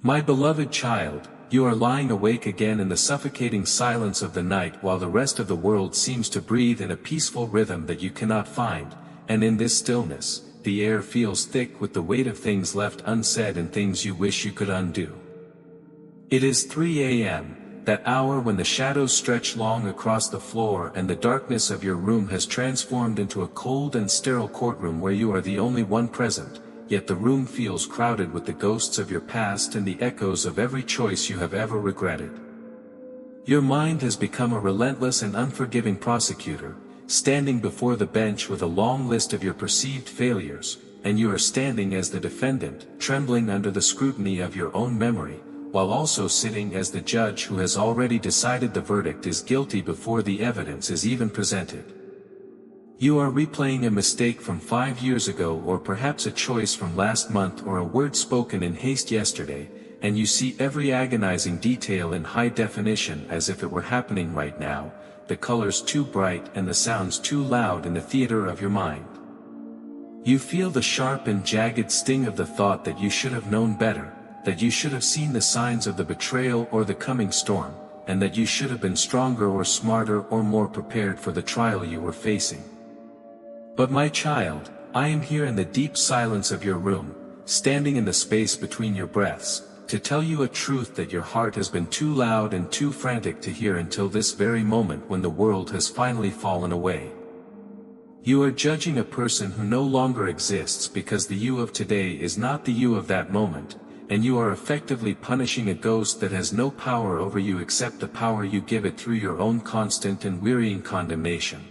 My beloved child, you are lying awake again in the suffocating silence of the night while the rest of the world seems to breathe in a peaceful rhythm that you cannot find, and in this stillness, the air feels thick with the weight of things left unsaid and things you wish you could undo. It is 3 a.m., that hour when the shadows stretch long across the floor and the darkness of your room has transformed into a cold and sterile courtroom where you are the only one present, yet the room feels crowded with the ghosts of your past and the echoes of every choice you have ever regretted. Your mind has become a relentless and unforgiving prosecutor, standing before the bench with a long list of your perceived failures, and you are standing as the defendant, trembling under the scrutiny of your own memory, while also sitting as the judge who has already decided the verdict is guilty before the evidence is even presented. You are replaying a mistake from 5 years ago, or perhaps a choice from last month, or a word spoken in haste yesterday, and you see every agonizing detail in high definition as if it were happening right now, the colors too bright and the sounds too loud in the theater of your mind. You feel the sharp and jagged sting of the thought that you should have known better, that you should have seen the signs of the betrayal or the coming storm, and that you should have been stronger or smarter or more prepared for the trial you were facing. But my child, I am here in the deep silence of your room, standing in the space between your breaths, to tell you a truth that your heart has been too loud and too frantic to hear until this very moment when the world has finally fallen away. You are judging a person who no longer exists because the you of today is not the you of that moment, and you are effectively punishing a ghost that has no power over you except the power you give it through your own constant and wearying condemnation.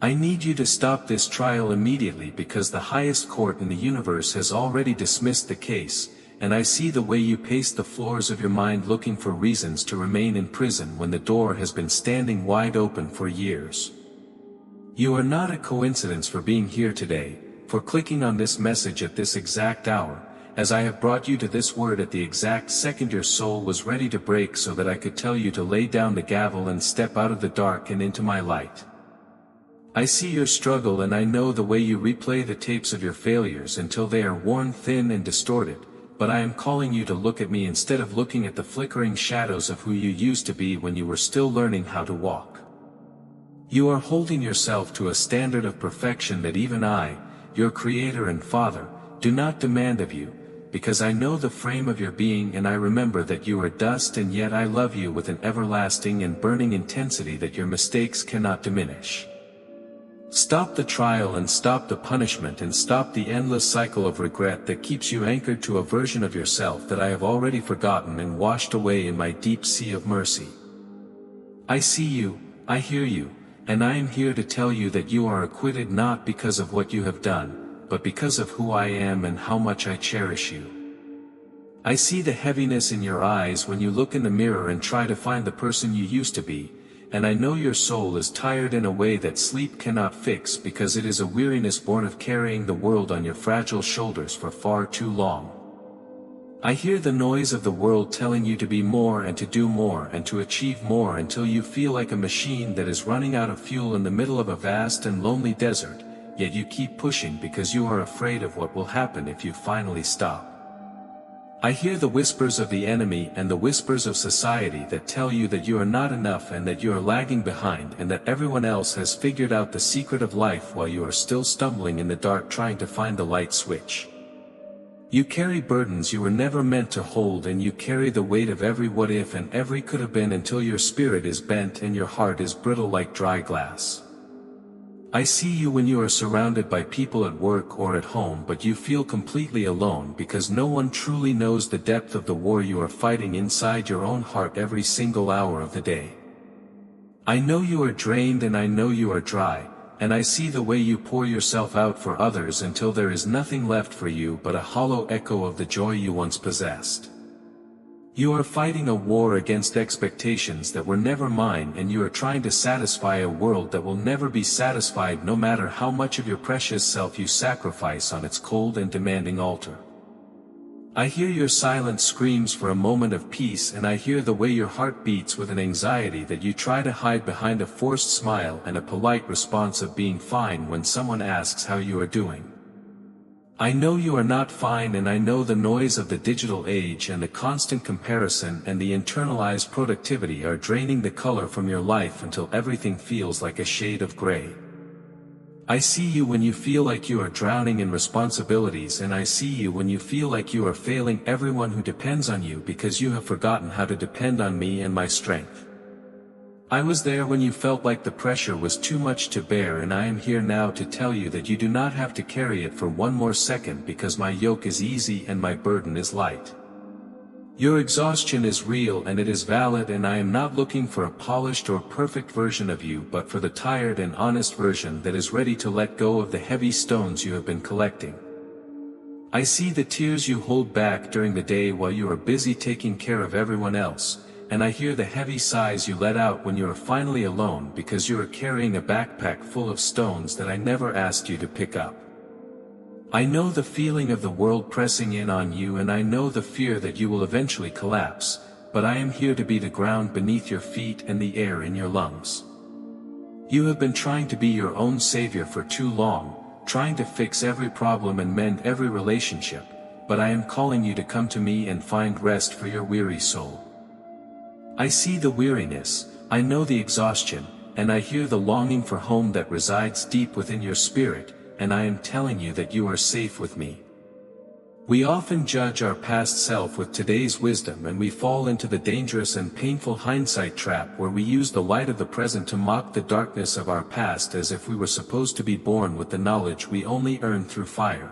I need you to stop this trial immediately because the highest court in the universe has already dismissed the case, and I see the way you pace the floors of your mind looking for reasons to remain in prison when the door has been standing wide open for years. You are not a coincidence for being here today, for clicking on this message at this exact hour, as I have brought you to this word at the exact second your soul was ready to break so that I could tell you to lay down the gavel and step out of the dark and into my light. I see your struggle and I know the way you replay the tapes of your failures until they are worn thin and distorted, but I am calling you to look at me instead of looking at the flickering shadows of who you used to be when you were still learning how to walk. You are holding yourself to a standard of perfection that even I, your Creator and Father, do not demand of you, because I know the frame of your being and I remember that you are dust, and yet I love you with an everlasting and burning intensity that your mistakes cannot diminish. Stop the trial and stop the punishment and stop the endless cycle of regret that keeps you anchored to a version of yourself that I have already forgotten and washed away in my deep sea of mercy. I see you, I hear you, and I am here to tell you that you are acquitted not because of what you have done, but because of who I am and how much I cherish you. I see the heaviness in your eyes when you look in the mirror and try to find the person you used to be, and I know your soul is tired in a way that sleep cannot fix because it is a weariness born of carrying the world on your fragile shoulders for far too long. I hear the noise of the world telling you to be more and to do more and to achieve more until you feel like a machine that is running out of fuel in the middle of a vast and lonely desert, yet you keep pushing because you are afraid of what will happen if you finally stop. I hear the whispers of the enemy and the whispers of society that tell you that you are not enough and that you are lagging behind and that everyone else has figured out the secret of life while you are still stumbling in the dark trying to find the light switch. You carry burdens you were never meant to hold, and you carry the weight of every what if and every could have been until your spirit is bent and your heart is brittle like dry glass. I see you when you are surrounded by people at work or at home, but you feel completely alone because no one truly knows the depth of the war you are fighting inside your own heart every single hour of the day. I know you are drained and I know you are dry, and I see the way you pour yourself out for others until there is nothing left for you but a hollow echo of the joy you once possessed. You are fighting a war against expectations that were never mine, and you are trying to satisfy a world that will never be satisfied no matter how much of your precious self you sacrifice on its cold and demanding altar. I hear your silent screams for a moment of peace, and I hear the way your heart beats with an anxiety that you try to hide behind a forced smile and a polite response of being fine when someone asks how you are doing. I know you are not fine, and I know the noise of the digital age and the constant comparison and the internalized productivity are draining the color from your life until everything feels like a shade of gray. I see you when you feel like you are drowning in responsibilities, and I see you when you feel like you are failing everyone who depends on you because you have forgotten how to depend on me and my strength. I was there when you felt like the pressure was too much to bear, and I am here now to tell you that you do not have to carry it for one more second, because my yoke is easy and my burden is light. Your exhaustion is real and it is valid, and I am not looking for a polished or perfect version of you, but for the tired and honest version that is ready to let go of the heavy stones you have been collecting. I see the tears you hold back during the day while you are busy taking care of everyone else, and I hear the heavy sighs you let out when you are finally alone because you are carrying a backpack full of stones that I never asked you to pick up. I know the feeling of the world pressing in on you, and I know the fear that you will eventually collapse, but I am here to be the ground beneath your feet and the air in your lungs. You have been trying to be your own savior for too long, trying to fix every problem and mend every relationship, but I am calling you to come to me and find rest for your weary soul. I see the weariness, I know the exhaustion, and I hear the longing for home that resides deep within your spirit, and I am telling you that you are safe with me. We often judge our past self with today's wisdom, and we fall into the dangerous and painful hindsight trap where we use the light of the present to mock the darkness of our past as if we were supposed to be born with the knowledge we only earned through fire.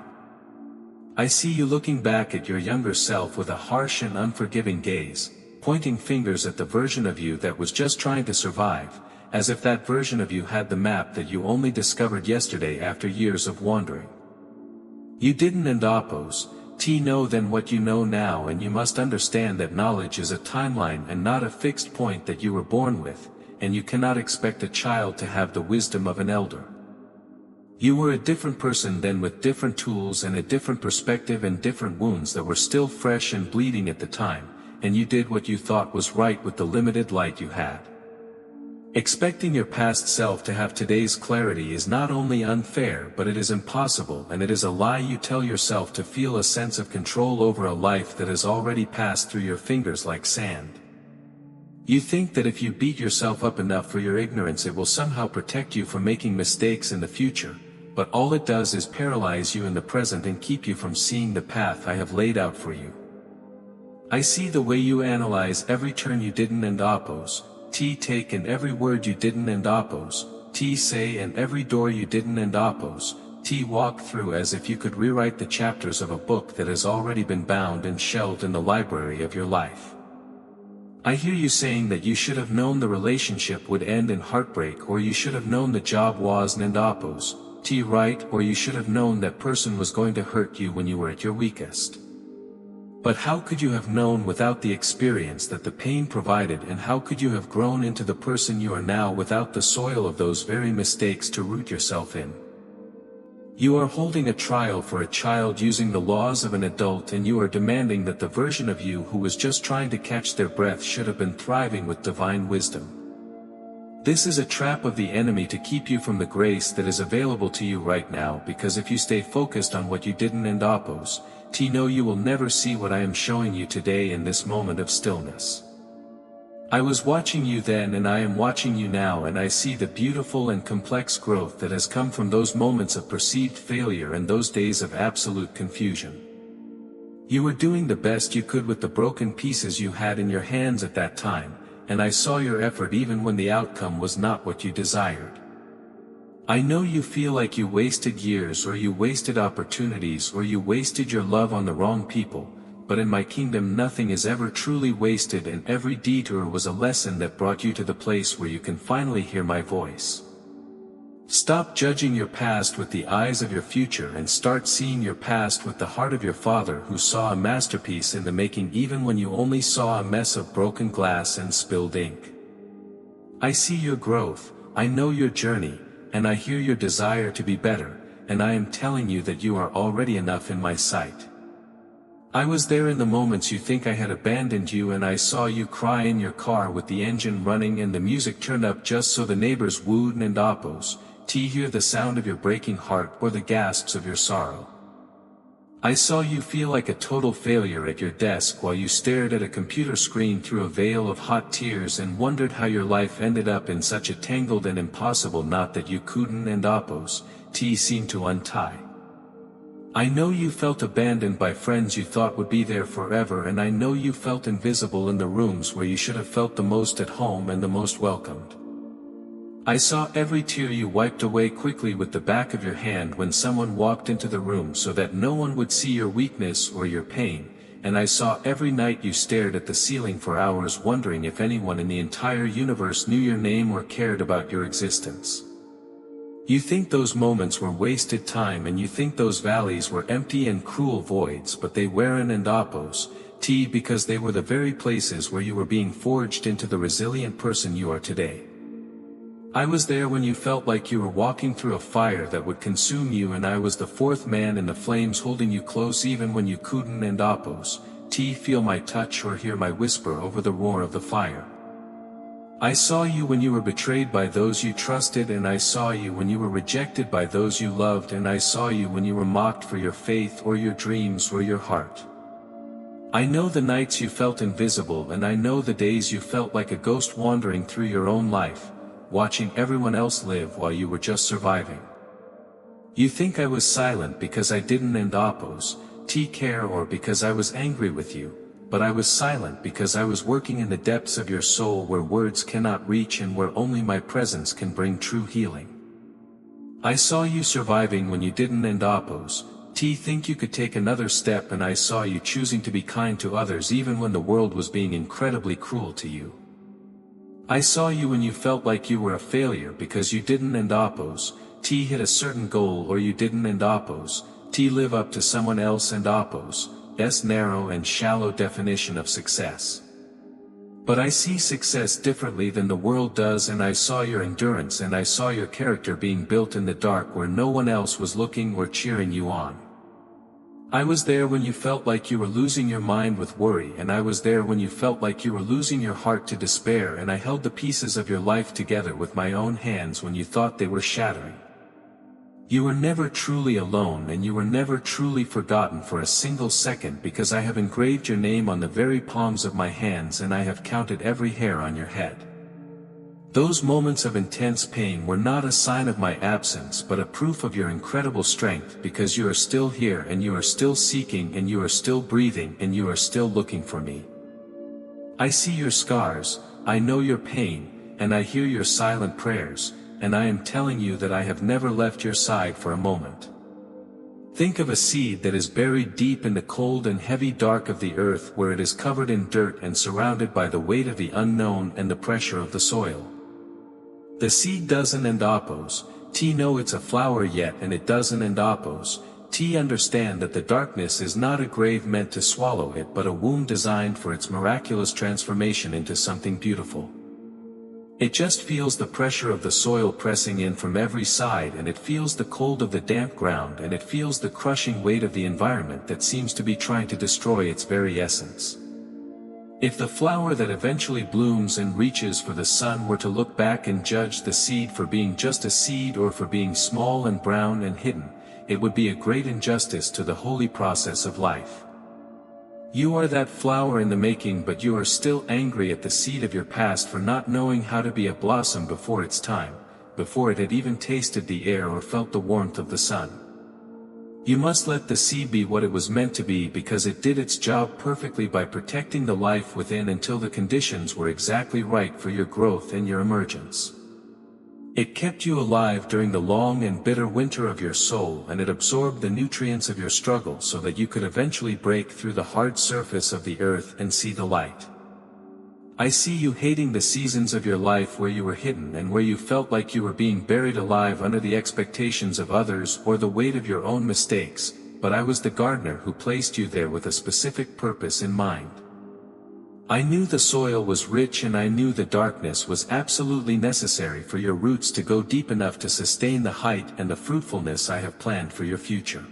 I see you looking back at your younger self with a harsh and unforgiving gaze, pointing fingers at the version of you that was just trying to survive, as if that version of you had the map that you only discovered yesterday after years of wandering. You didn't know then what you know now, and you must understand that knowledge is a timeline and not a fixed point that you were born with, and you cannot expect a child to have the wisdom of an elder. You were a different person then, with different tools and a different perspective and different wounds that were still fresh and bleeding at the time, and you did what you thought was right with the limited light you had. Expecting your past self to have today's clarity is not only unfair, but it is impossible, and it is a lie you tell yourself to feel a sense of control over a life that has already passed through your fingers like sand. You think that if you beat yourself up enough for your ignorance, it will somehow protect you from making mistakes in the future, but all it does is paralyze you in the present and keep you from seeing the path I have laid out for you. I see the way you analyze every turn you didn't take and every word you didn't say and every door you didn't walk through, as if you could rewrite the chapters of a book that has already been bound and shelved in the library of your life. I hear you saying that you should have known the relationship would end in heartbreak, or you should have known the job wasn't right, or you should have known that person was going to hurt you when you were at your weakest. But how could you have known without the experience that the pain provided, and how could you have grown into the person you are now without the soil of those very mistakes to root yourself in? You are holding a trial for a child using the laws of an adult, and you are demanding that the version of you who was just trying to catch their breath should have been thriving with divine wisdom. This is a trap of the enemy to keep you from the grace that is available to you right now, because if you stay focused on what you didn't know, you will never see what I am showing you today in this moment of stillness. I was watching you then, and I am watching you now, and I see the beautiful and complex growth that has come from those moments of perceived failure and those days of absolute confusion. You were doing the best you could with the broken pieces you had in your hands at that time, and I saw your effort even when the outcome was not what you desired. I know you feel like you wasted years, or you wasted opportunities, or you wasted your love on the wrong people, but in my kingdom nothing is ever truly wasted, and every detour was a lesson that brought you to the place where you can finally hear my voice. Stop judging your past with the eyes of your future and start seeing your past with the heart of your Father, who saw a masterpiece in the making even when you only saw a mess of broken glass and spilled ink. I see your growth, I know your journey, and I hear your desire to be better, and I am telling you that you are already enough in my sight. I was there in the moments you think I had abandoned you, and I saw you cry in your car with the engine running and the music turned up just so the neighbors wooed and hear the sound of your breaking heart or the gasps of your sorrow. I saw you feel like a total failure at your desk while you stared at a computer screen through a veil of hot tears and wondered how your life ended up in such a tangled and impossible knot that you couldn't and oppose, seem to untie. I know you felt abandoned by friends you thought would be there forever, and I know you felt invisible in the rooms where you should have felt the most at home and the most welcomed. I saw every tear you wiped away quickly with the back of your hand when someone walked into the room so that no one would see your weakness or your pain, and I saw every night you stared at the ceiling for hours wondering if anyone in the entire universe knew your name or cared about your existence. You think those moments were wasted time, and you think those valleys were empty and cruel voids, but they weren't and oppose, because they were the very places where you were being forged into the resilient person you are today. I was there when you felt like you were walking through a fire that would consume you, and I was the fourth man in the flames holding you close even when you couldn't and oppose, feel my touch or hear my whisper over the roar of the fire. I saw you when you were betrayed by those you trusted, and I saw you when you were rejected by those you loved, and I saw you when you were mocked for your faith or your dreams or your heart. I know the nights you felt invisible, and I know the days you felt like a ghost wandering through your own life, watching everyone else live while you were just surviving. You think I was silent because I didn't and oppose, care, or because I was angry with you, but I was silent because I was working in the depths of your soul where words cannot reach and where only my presence can bring true healing. I saw you surviving when you didn't and oppose, think you could take another step, and I saw you choosing to be kind to others even when the world was being incredibly cruel to you. I saw you when you felt like you were a failure because you didn't and oppose, hit a certain goal, or you didn't and oppose, live up to someone else and oppose, narrow and shallow definition of success. But I see success differently than the world does, and I saw your endurance, and I saw your character being built in the dark where no one else was looking or cheering you on. I was there when you felt like you were losing your mind with worry, and I was there when you felt like you were losing your heart to despair, and I held the pieces of your life together with my own hands when you thought they were shattering. You were never truly alone, and you were never truly forgotten for a single second, because I have engraved your name on the very palms of my hands, and I have counted every hair on your head. Those moments of intense pain were not a sign of my absence but a proof of your incredible strength, because you are still here, and you are still seeking, and you are still breathing, and you are still looking for me. I see your scars, I know your pain, and I hear your silent prayers, and I am telling you that I have never left your side for a moment. Think of a seed that is buried deep in the cold and heavy dark of the earth, where it is covered in dirt and surrounded by the weight of the unknown and the pressure of the soil. The seed doesn't and oppose, know it's a flower yet, and it doesn't and oppose, understand that the darkness is not a grave meant to swallow it but a womb designed for its miraculous transformation into something beautiful. It just feels the pressure of the soil pressing in from every side, and it feels the cold of the damp ground, and it feels the crushing weight of the environment that seems to be trying to destroy its very essence. If the flower that eventually blooms and reaches for the sun were to look back and judge the seed for being just a seed or for being small and brown and hidden, it would be a great injustice to the holy process of life. You are that flower in the making, but you are still angry at the seed of your past for not knowing how to be a blossom before its time, before it had even tasted the air or felt the warmth of the sun. You must let the seed be what it was meant to be, because it did its job perfectly by protecting the life within until the conditions were exactly right for your growth and your emergence. It kept you alive during the long and bitter winter of your soul, and it absorbed the nutrients of your struggle so that you could eventually break through the hard surface of the earth and see the light. I see you hating the seasons of your life where you were hidden and where you felt like you were being buried alive under the expectations of others or the weight of your own mistakes, but I was the gardener who placed you there with a specific purpose in mind. I knew the soil was rich, and I knew the darkness was absolutely necessary for your roots to go deep enough to sustain the height and the fruitfulness I have planned for your future.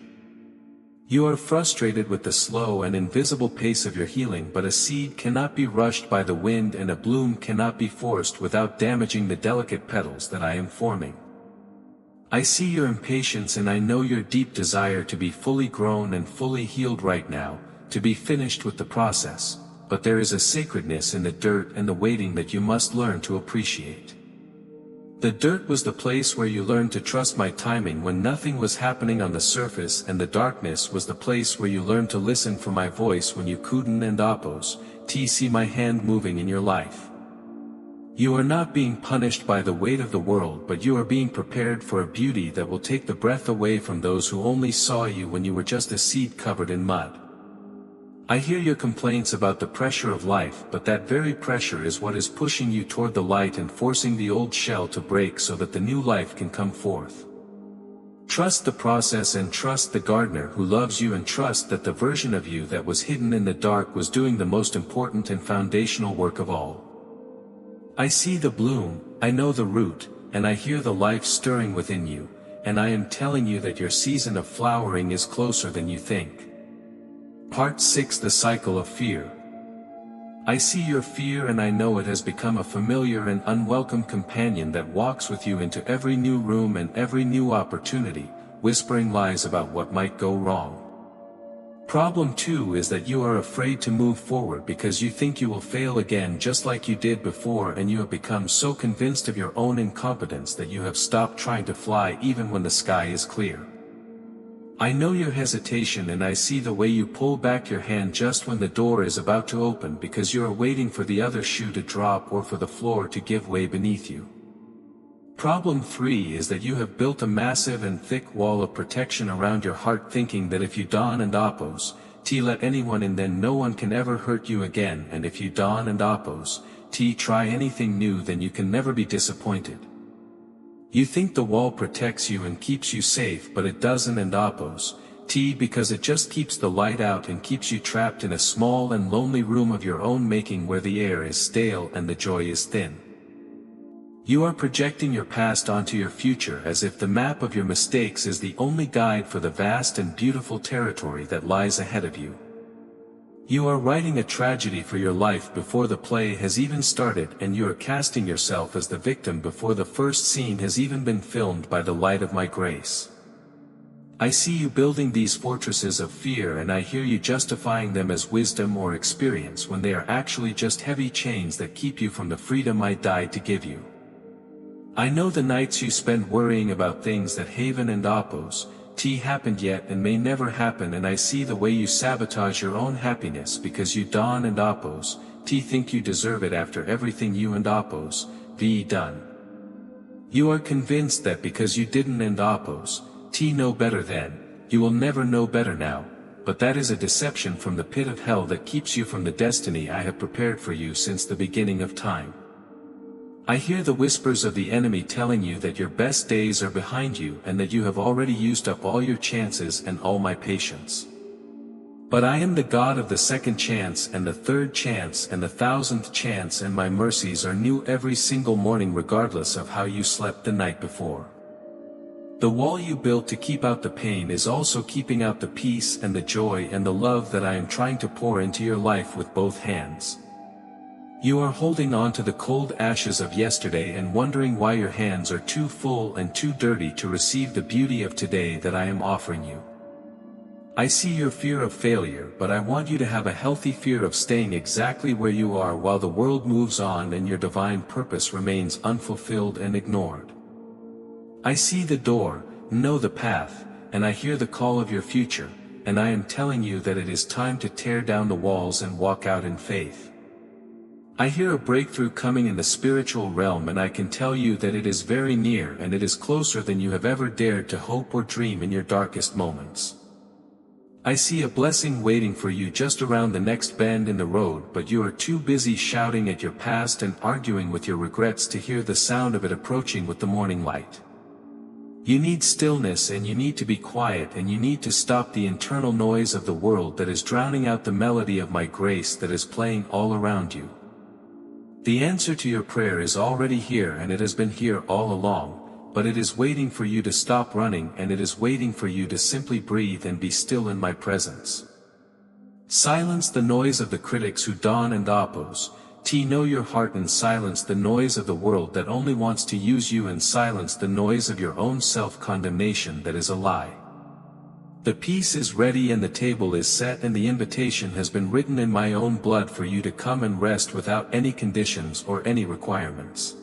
You are frustrated with the slow and invisible pace of your healing, but a seed cannot be rushed by the wind, and a bloom cannot be forced without damaging the delicate petals that I am forming. I see your impatience and I know your deep desire to be fully grown and fully healed right now, to be finished with the process, but there is a sacredness in the dirt and the waiting that you must learn to appreciate. The dirt was the place where you learned to trust my timing when nothing was happening on the surface, and the darkness was the place where you learned to listen for my voice when you couldn't and oppose, to see my hand moving in your life. You are not being punished by the weight of the world, but you are being prepared for a beauty that will take the breath away from those who only saw you when you were just a seed covered in mud. I hear your complaints about the pressure of life, but that very pressure is what is pushing you toward the light and forcing the old shell to break so that the new life can come forth. Trust the process and trust the gardener who loves you, and trust that the version of you that was hidden in the dark was doing the most important and foundational work of all. I see the bloom, I know the root, and I hear the life stirring within you, and I am telling you that your season of flowering is closer than you think. Part 6: The Cycle of Fear. I see your fear and I know it has become a familiar and unwelcome companion that walks with you into every new room and every new opportunity, whispering lies about what might go wrong. Problem 2 is that you are afraid to move forward because you think you will fail again just like you did before, and you have become so convinced of your own incompetence that you have stopped trying to fly even when the sky is clear. I know your hesitation and I see the way you pull back your hand just when the door is about to open because you are waiting for the other shoe to drop or for the floor to give way beneath you. Problem 3 is that you have built a massive and thick wall of protection around your heart, thinking that if you don and oppose, let anyone in, then no one can ever hurt you again, and if you don and oppose, try anything new, then you can never be disappointed. You think the wall protects you and keeps you safe, but it doesn't and oppose, because it just keeps the light out and keeps you trapped in a small and lonely room of your own making where the air is stale and the joy is thin. You are projecting your past onto your future as if the map of your mistakes is the only guide for the vast and beautiful territory that lies ahead of you. You are writing a tragedy for your life before the play has even started, and you are casting yourself as the victim before the first scene has even been filmed by the light of my grace. I see you building these fortresses of fear, and I hear you justifying them as wisdom or experience when they are actually just heavy chains that keep you from the freedom I died to give you. I know the nights you spend worrying about things that haven't and oppose, happened yet and may never happen, and I see the way you sabotage your own happiness because you don and oppose, think you deserve it after everything you and oppose, done. You are convinced that because you didn't and oppose, know better then, you will never know better now, but that is a deception from the pit of hell that keeps you from the destiny I have prepared for you since the beginning of time. I hear the whispers of the enemy telling you that your best days are behind you and that you have already used up all your chances and all my patience. But I am the God of the second chance and the third chance and the 1000th chance, and my mercies are new every single morning regardless of how you slept the night before. The wall you built to keep out the pain is also keeping out the peace and the joy and the love that I am trying to pour into your life with both hands. You are holding on to the cold ashes of yesterday and wondering why your hands are too full and too dirty to receive the beauty of today that I am offering you. I see your fear of failure, but I want you to have a healthy fear of staying exactly where you are while the world moves on and your divine purpose remains unfulfilled and ignored. I see the door, know the path, and I hear the call of your future, and I am telling you that it is time to tear down the walls and walk out in faith. I hear a breakthrough coming in the spiritual realm, and I can tell you that it is very near, and it is closer than you have ever dared to hope or dream in your darkest moments. I see a blessing waiting for you just around the next bend in the road, but you are too busy shouting at your past and arguing with your regrets to hear the sound of it approaching with the morning light. You need stillness, and you need to be quiet, and you need to stop the internal noise of the world that is drowning out the melody of my grace that is playing all around you. The answer to your prayer is already here, and it has been here all along, but it is waiting for you to stop running, and it is waiting for you to simply breathe and be still in my presence. Silence the noise of the critics who don and oppose, know your heart and silence the noise of the world that only wants to use you, and silence the noise of your own self-condemnation that is a lie. The peace is ready and the table is set, and the invitation has been written in my own blood for you to come and rest without any conditions or any requirements.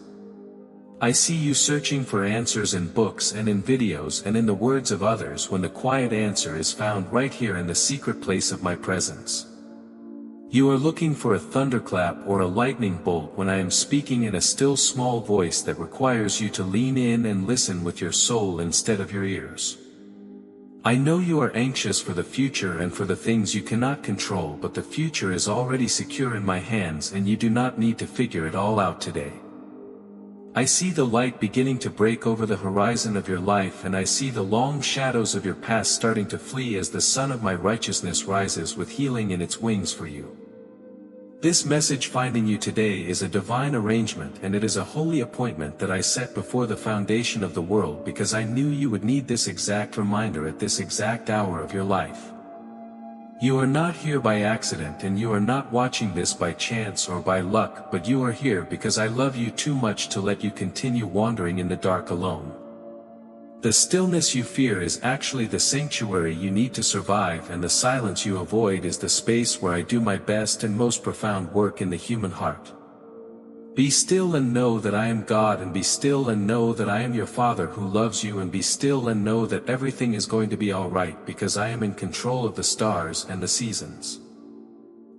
I see you searching for answers in books and in videos and in the words of others, when the quiet answer is found right here in the secret place of my presence. You are looking for a thunderclap or a lightning bolt when I am speaking in a still small voice that requires you to lean in and listen with your soul instead of your ears. I know you are anxious for the future and for the things you cannot control, but the future is already secure in my hands and you do not need to figure it all out today. I see the light beginning to break over the horizon of your life, and I see the long shadows of your past starting to flee as the sun of my righteousness rises with healing in its wings for you. This message finding you today is a divine arrangement, and it is a holy appointment that I set before the foundation of the world, because I knew you would need this exact reminder at this exact hour of your life. You are not here by accident, and you are not watching this by chance or by luck, but you are here because I love you too much to let you continue wandering in the dark alone. The stillness you fear is actually the sanctuary you need to survive, and the silence you avoid is the space where I do my best and most profound work in the human heart. Be still and know that I am God, and be still and know that I am your Father who loves you, and be still and know that everything is going to be alright, because I am in control of the stars and the seasons.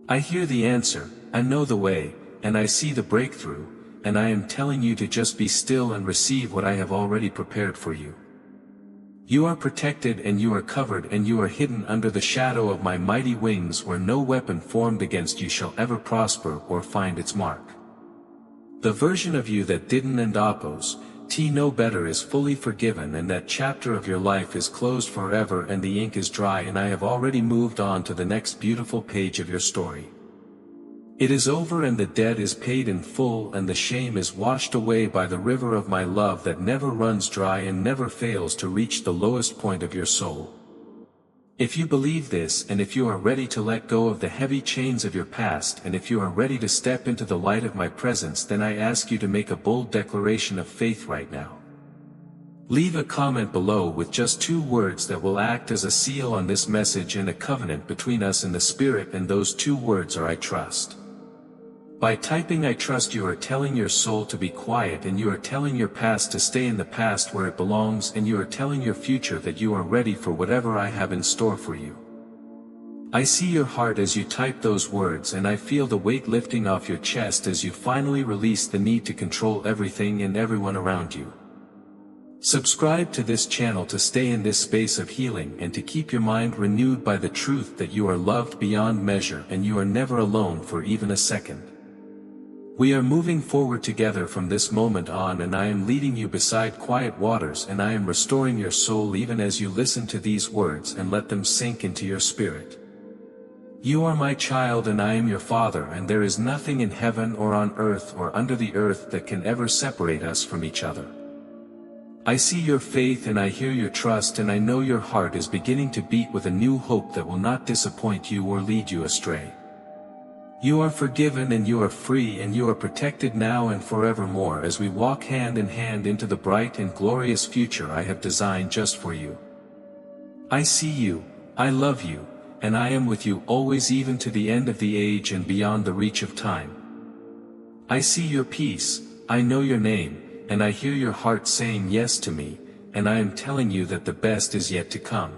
I hear the answer, I know the way, and I see the breakthrough, and I am telling you to just be still and receive what I have already prepared for you. You are protected and you are covered and you are hidden under the shadow of my mighty wings, where no weapon formed against you shall ever prosper or find its mark. The version of you that didn't and oppose, know better is fully forgiven, and that chapter of your life is closed forever and the ink is dry, and I have already moved on to the next beautiful page of your story. It is over and the debt is paid in full, and the shame is washed away by the river of my love that never runs dry and never fails to reach the lowest point of your soul. If you believe this, and if you are ready to let go of the heavy chains of your past, and if you are ready to step into the light of my presence, then I ask you to make a bold declaration of faith right now. Leave a comment below with just 2 words that will act as a seal on this message and a covenant between us in the Spirit, and those 2 words are I trust. By typing I trust, you are telling your soul to be quiet, and you are telling your past to stay in the past where it belongs, and you are telling your future that you are ready for whatever I have in store for you. I see your heart as you type those words, and I feel the weight lifting off your chest as you finally release the need to control everything and everyone around you. Subscribe to this channel to stay in this space of healing and to keep your mind renewed by the truth that you are loved beyond measure and you are never alone for even a second. We are moving forward together from this moment on, and I am leading you beside quiet waters, and I am restoring your soul even as you listen to these words and let them sink into your spirit. You are my child and I am your Father, and there is nothing in heaven or on earth or under the earth that can ever separate us from each other. I see your faith and I hear your trust, and I know your heart is beginning to beat with a new hope that will not disappoint you or lead you astray. You are forgiven and you are free and you are protected now and forevermore as we walk hand in hand into the bright and glorious future I have designed just for you. I see you, I love you, and I am with you always, even to the end of the age and beyond the reach of time. I see your peace, I know your name, and I hear your heart saying yes to me, and I am telling you that the best is yet to come.